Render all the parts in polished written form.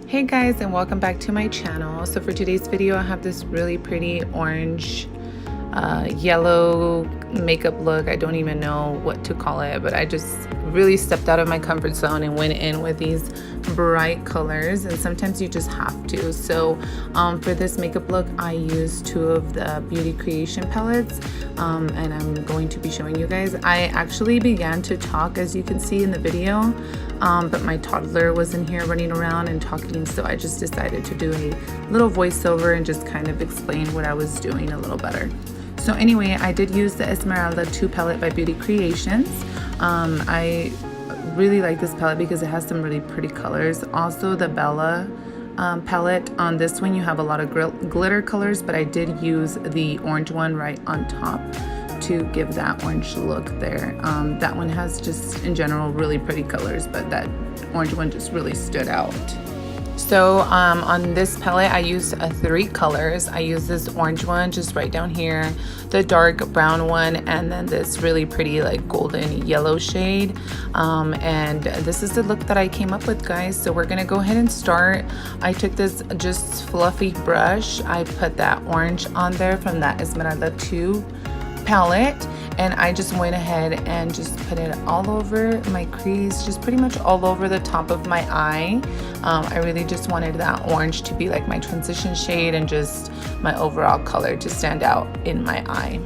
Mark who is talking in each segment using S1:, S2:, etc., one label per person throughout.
S1: Hey guys, and welcome back to my channel. So for today's video I have this really pretty orange yellow makeup look. I don't even know what to call it, but I just really stepped out of my comfort zone and went in with these bright colors, and sometimes you just have to. So for this makeup look I used two of the Beauty Creation palettes, and I'm going to be showing you guys. I actually began to talk, as you can see in the video, but my toddler was in here running around and talking, so I just decided to do a little voiceover and just kind of explain what I was doing a little better. So anyway, I did use the Esmeralda 2 palette by Beauty Creations. I really like this palette because it has some really pretty colors. Also the Bella palette, on this one you have a lot of glitter colors, but I did use the orange one right on top to give that orange look there. That one has just in general really pretty colors, but that orange one just really stood out. So on this palette I used 3 colors. I used this orange one just right down here, the dark brown one, and then this really pretty like golden yellow shade. And this is the look that I came up with, guys. So we're gonna go ahead and start. I took this just fluffy brush. I put that orange on there from that Esmeralda 2 palette, and I just went ahead and just put it all over my crease, just pretty much all over the top of my eye. I really just wanted that orange to be like my transition shade and just my overall color to stand out in my eye.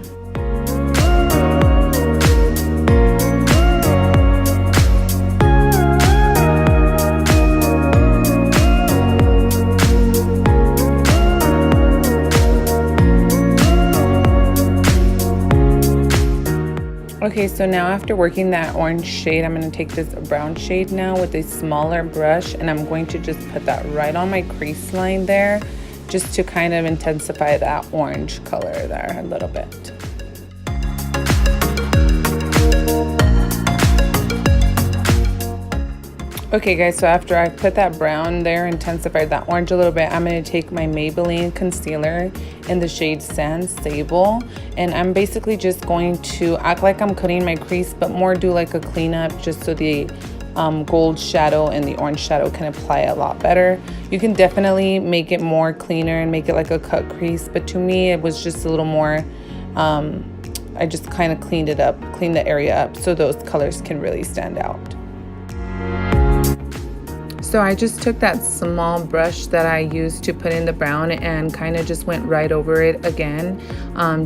S1: Okay, so now after working that orange shade, I'm going to take this brown shade now with a smaller brush, and I'm going to just put that right on my crease line there, just to kind of intensify that orange color there a little bit. Okay guys, so after I put that brown there, intensified that orange a little bit, I'm going to take my Maybelline concealer in the shade Sand Sable, and I'm basically just going to act like I'm cutting my crease, but more do like a cleanup, just so the gold shadow and the orange shadow can apply a lot better. You can definitely make it more cleaner and make it like a cut crease, but to me it was just a little more, I just kind of cleaned it up, cleaned the area up so those colors can really stand out. So I just took that small brush that I used to put in the brown and kind of just went right over it again,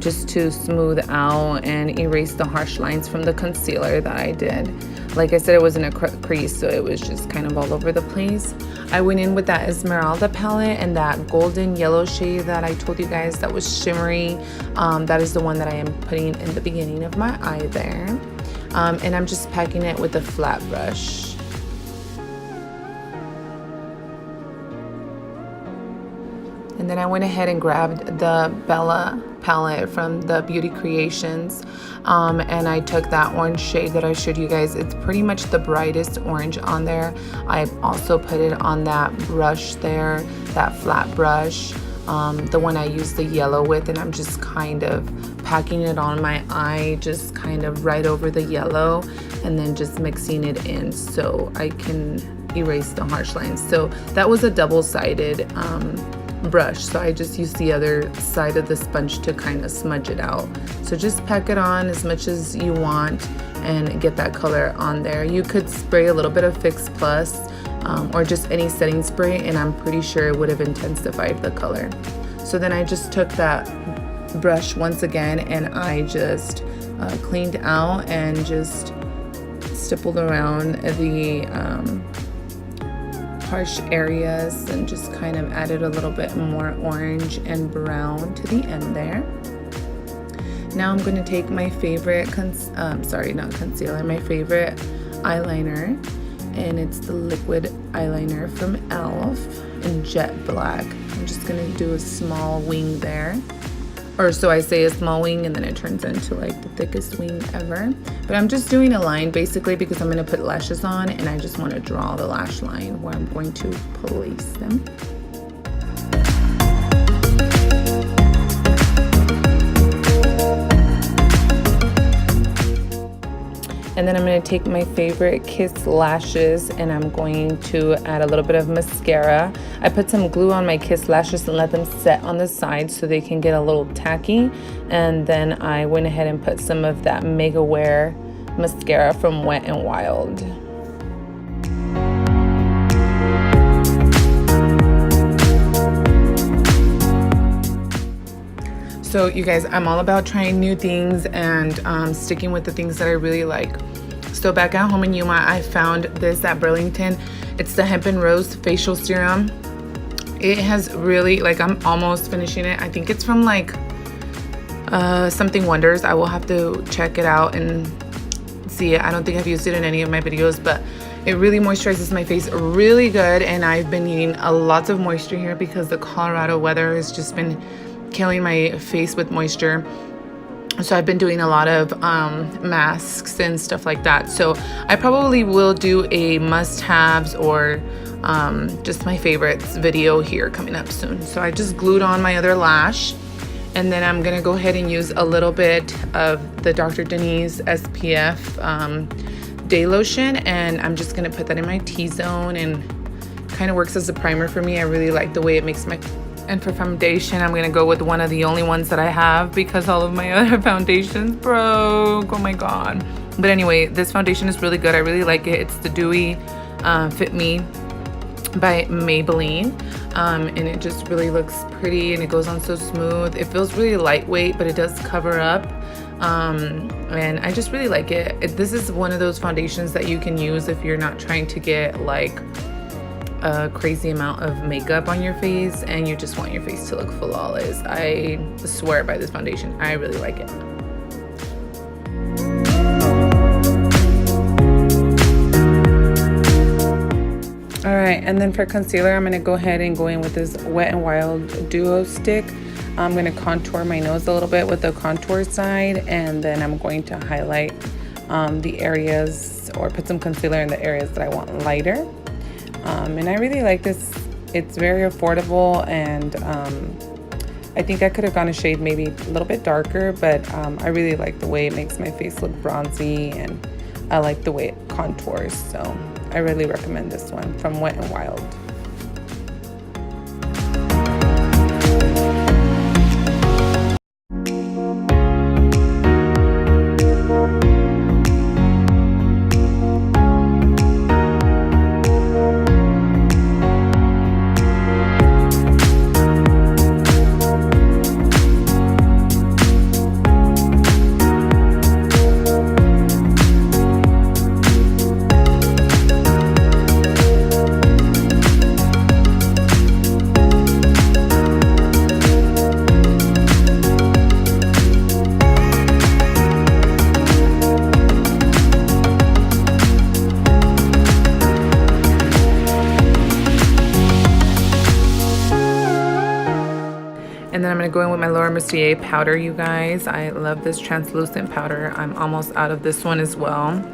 S1: just to smooth out and erase the harsh lines from the concealer that I did. Like I said, it wasn't a crease, so it was just kind of all over the place. I went in with that Esmeralda palette and that golden yellow shade that I told you guys that was shimmery. That is the one that I am putting in the beginning of my eye there. And I'm just packing it with a flat brush. And then I went ahead and grabbed the Bella palette from the Beauty Creations, and I took that orange shade that I showed you guys. It's pretty much the brightest orange on there. I also put it on that brush there, that flat brush, the one I used the yellow with, and I'm just kind of packing it on my eye, just kind of right over the yellow, and then just mixing it in so I can erase the harsh lines. So that was a double-sided brush, so I just used the other side of the sponge to kind of smudge it out. So just pack it on as much as you want and get that color on there. You could spray a little bit of Fix Plus or just any setting spray, and I'm pretty sure it would have intensified the color. So then I just took that brush once again and I just cleaned out and just stippled around the harsh areas and just kind of added a little bit more orange and brown to the end there. Now I'm going to take my favorite, my favorite eyeliner, and it's the liquid eyeliner from e.l.f. in Jet Black. I'm just going to do a small wing there. Or so I say, a small wing, and then it turns into like the thickest wing ever. But I'm just doing a line basically because I'm going to put lashes on, and I just want to draw the lash line where I'm going to place them. And then I'm going to take my favorite Kiss lashes and I'm going to add a little bit of mascara. I put some glue on my Kiss lashes and let them set on the side so they can get a little tacky. And then I went ahead and put some of that Mega Wear mascara from Wet n Wild. So you guys, I'm all about trying new things and sticking with the things that I really like. So back at home in Yuma, I found this at Burlington. It's the Hemp and Rose Facial Serum. It has really, like, I'm almost finishing it. I think it's from like Something Wonders. I will have to check it out and see it. I don't think I've used it in any of my videos, but it really moisturizes my face really good. And I've been needing a lot of moisture here because the Colorado weather has just been killing my face with moisture. So I've been doing a lot of masks and stuff like that. So I probably will do a must-haves or just my favorites video here coming up soon. So I just glued on my other lash, and then I'm gonna go ahead and use a little bit of the Dr. Denise SPF day lotion, and I'm just gonna put that in my T-zone, and kind of works as a primer for me. I really like the way it makes my. And for foundation, I'm going to go with one of the only ones that I have because all of my other foundations broke. Oh my God. But anyway, this foundation is really good. I really like it. It's the Dewy Fit Me by Maybelline. And it just really looks pretty and it goes on so smooth. It feels really lightweight, but it does cover up. And I just really like it. This is one of those foundations that you can use if you're not trying to get like a crazy amount of makeup on your face and you just want your face to look flawless. I swear by this foundation. I really like it. All right, and then for concealer, I'm gonna go ahead and go in with this Wet n Wild Duo Stick. I'm gonna contour my nose a little bit with the contour side, and then I'm going to highlight the areas, or put some concealer in the areas that I want lighter. And I really like this. It's very affordable, and I think I could have gone a shade maybe a little bit darker, but I really like the way it makes my face look bronzy, and I like the way it contours. So I really recommend this one from Wet n Wild. And then I'm going to go in with my Laura Mercier powder, you guys. I love this translucent powder. I'm almost out of this one as well.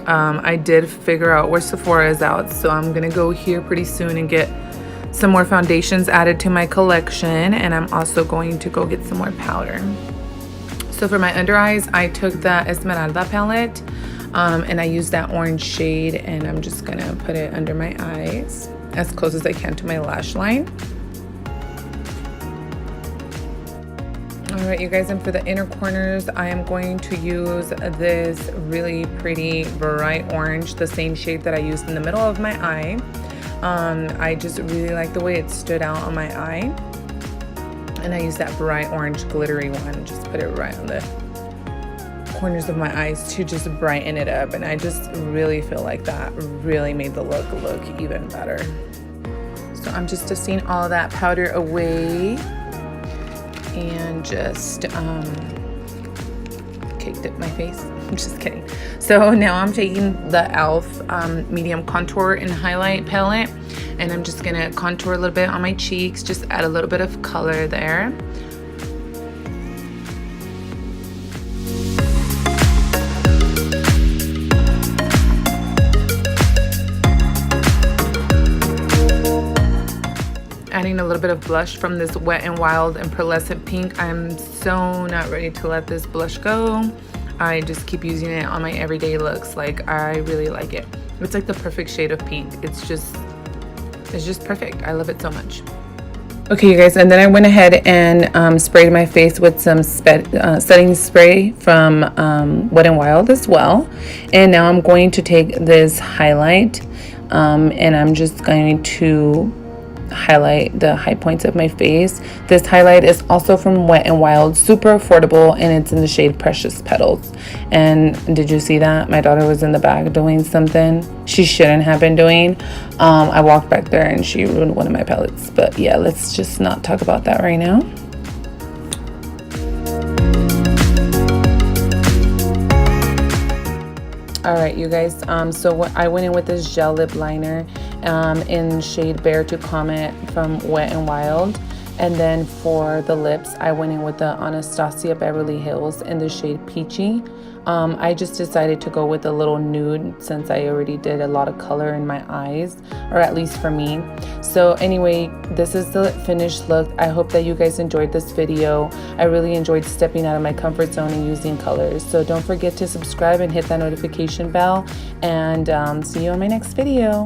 S1: I did figure out where Sephora is out, so I'm going to go here pretty soon and get some more foundations added to my collection. And I'm also going to go get some more powder. So for my under eyes, I took the Esmeralda palette and I used that orange shade, and I'm just going to put it under my eyes as close as I can to my lash line. All right, you guys, and for the inner corners, I am going to use this really pretty bright orange, the same shade that I used in the middle of my eye. I just really like the way it stood out on my eye. And I used that bright orange glittery one, just put it right on the corners of my eyes to just brighten it up. And I just really feel like that really made the look even better. So I'm just dusting all that powder away. And just caked up my face. I'm just kidding. So now I'm taking the e.l.f. medium contour and highlight palette, and I'm just gonna contour a little bit on my cheeks, just add a little bit of color there. Adding a little bit of blush from this Wet n Wild and Pearlescent Pink. I'm so not ready to let this blush go. I just keep using it on my everyday looks. Like, I really like it. It's like the perfect shade of pink. It's just perfect. I love it so much. Okay, you guys, and then I went ahead and sprayed my face with some setting spray from Wet n Wild as well. And now I'm going to take this highlight and I'm just going to highlight the high points of my face. This highlight is also from Wet n Wild, super affordable, and it's in the shade Precious Petals. And did you see that? My daughter was in the back doing something she shouldn't have been doing. I walked back there and she ruined one of my palettes. But yeah, let's just not talk about that right now. All right, you guys, so I went in with this gel lip liner in shade Bear to Comet from Wet n Wild. And then for the lips, I went in with the Anastasia Beverly Hills in the shade Peachy. I just decided to go with a little nude since I already did a lot of color in my eyes, or at least for me. So anyway, this is the finished look. I hope that you guys enjoyed this video. I really enjoyed stepping out of my comfort zone and using colors. So don't forget to subscribe and hit that notification bell, and see you on my next video.